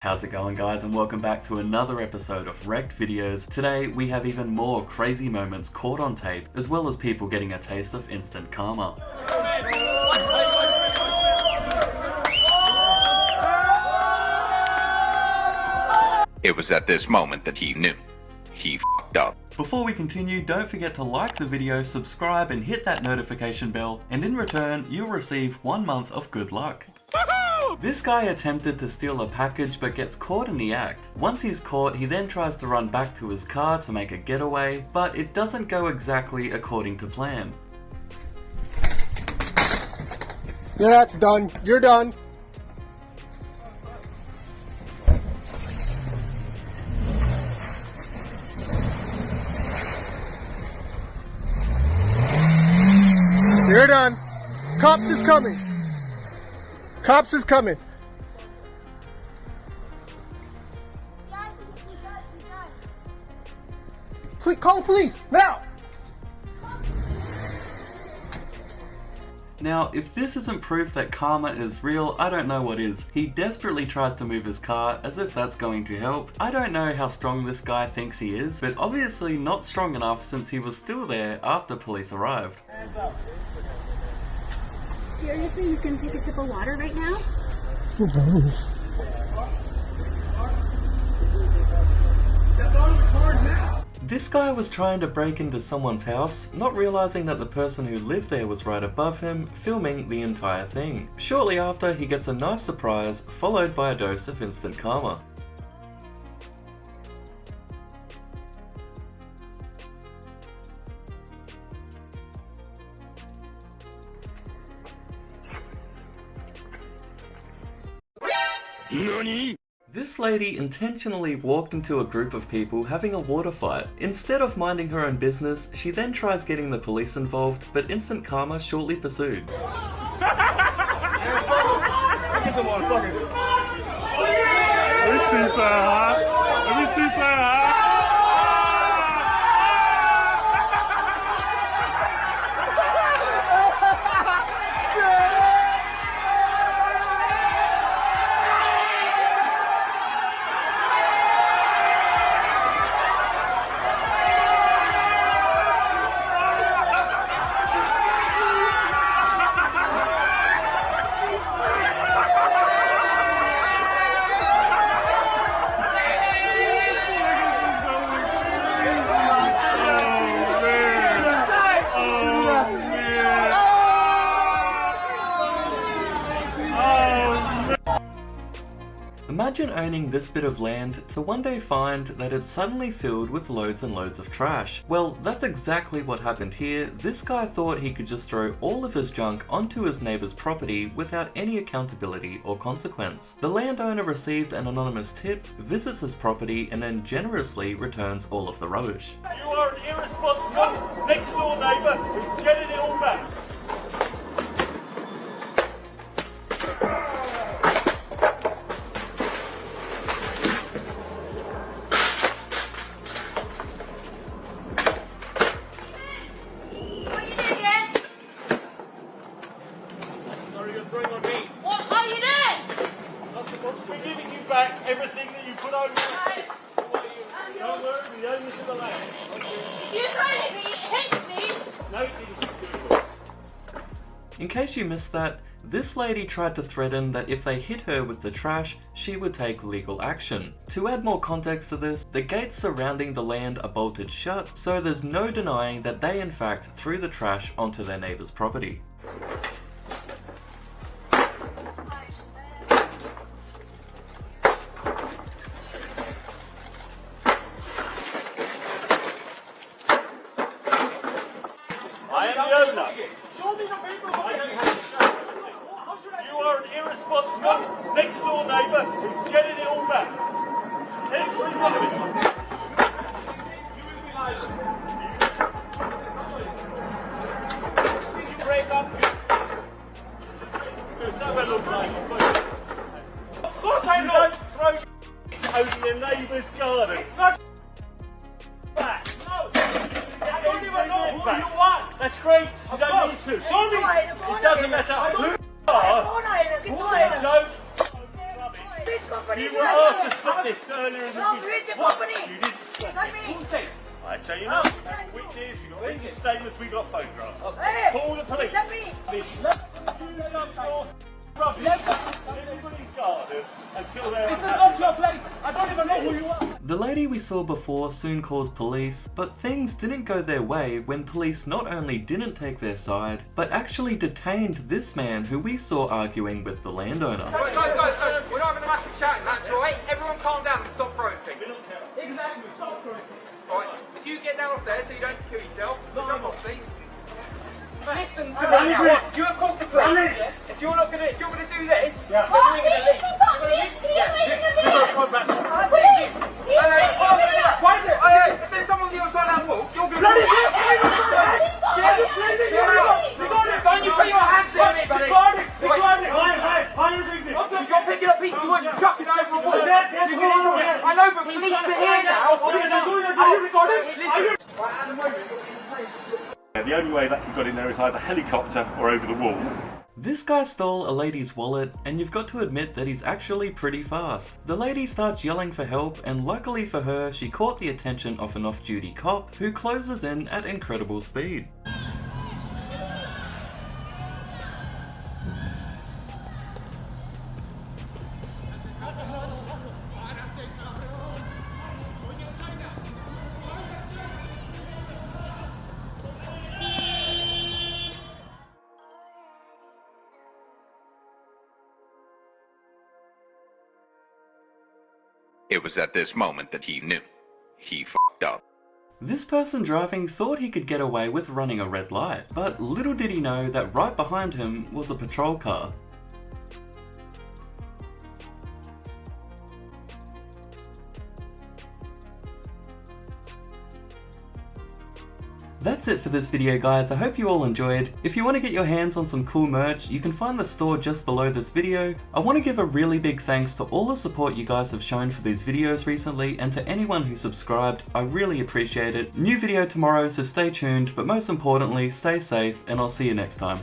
How's it going, guys, and welcome back to another episode of Rekt videos. Today we have even more crazy moments caught on tape, as well as people getting a taste of instant karma. It was at this moment that he knew. He f***ed up. Before we continue, don't forget to like the video, subscribe and hit that notification bell, and in return you'll receive 1 month of good luck. This guy attempted to steal a package but gets caught in the act. Once he's caught, he then tries to run back to his car to make a getaway, but it doesn't go exactly according to plan. Yeah, that's done. You're done. You're done. Cops is coming. Cops is coming. Quick, call the police, now! Now, if this isn't proof that karma is real, I don't know what is. He desperately tries to move his car as if that's going to help. I don't know how strong this guy thinks he is, but obviously not strong enough since he was still there after police arrived. Hands up. Seriously, he's gonna take a sip of water right now? This guy was trying to break into someone's house, not realizing that the person who lived there was right above him, filming the entire thing. Shortly after, he gets a nice surprise, followed by a dose of instant karma. NANI?! This lady intentionally walked into a group of people having a water fight. Instead of minding her own business, she then tries getting the police involved, but instant karma shortly pursued. Get some motherfucker. Let me see some, huh? Let me see some, huh? Imagine owning this bit of land to one day find that it's suddenly filled with loads and loads of trash. Well, that's exactly what happened here. This guy thought he could just throw all of his junk onto his neighbor's property without any accountability or consequence. The landowner received an anonymous tip, visits his property, and then generously returns all of the rubbish. You are an irresponsible next door neighbour who's getting it all back. We're giving you back everything that you put over. Don't worry, we own this in the land. You trying to hit me? No, you didn't. In case you missed that, this lady tried to threaten that if they hit her with the trash, she would take legal action. To add more context to this, the gates surrounding the land are bolted shut, so there's no denying that they in fact threw the trash onto their neighbour's property. I am the owner. I don't have to show you. You are an irresponsible next door neighbour who's getting it all back. Every one of it. Did you break up? There's no way it looks like. Of course I know. You don't throw over your neighbour's garden. Back. No. I don't even know who you are. That's great. You don't need to. Show me. It doesn't matter who you are. You don't. You were asked to stop this earlier in the No, video. read the company. You didn't stop Tell it. me. I tell you now, we got witness, you got witness statements, we got photographs. Hey, Call the police. tell me. Rubbish. Everybody's guarded until they're unhappy. Your place. I don't even know who you are. The lady we saw before soon calls police, but things didn't go their way when police not only didn't take their side, but actually detained this man who we saw arguing with the landowner. Right, guys, we're not having a massive chat, that's right. Everyone calm down and stop throwing things. Exactly. Stop throwing. Right, if you get down off there so you don't kill yourself, jump off, please. Listen to me Run now. it. You have called the police. If you're gonna do this, Yeah. then we're gonna leave. If there's someone on the other side of that wall, you're gonna Bloody Don't you put your hands on me, buddy. You're picking up pieces of wood and chucking it over a wall. I know, but police are here now. The only way that he got in there is either helicopter or over the wall. This guy stole a lady's wallet, and you've got to admit that he's actually pretty fast. The lady starts yelling for help, and luckily for her, she caught the attention of an off-duty cop who closes in at incredible speed. It was at this moment that he knew. He f***ed up. This person driving thought he could get away with running a red light, but little did he know that right behind him was a patrol car. That's it for this video, guys. I hope you all enjoyed. If you want to get your hands on some cool merch, you can find the store just below this video. I want to give a really big thanks to all the support you guys have shown for these videos recently, and to anyone who subscribed. I really appreciate it. New video tomorrow, so stay tuned, but most importantly, stay safe, and I'll see you next time.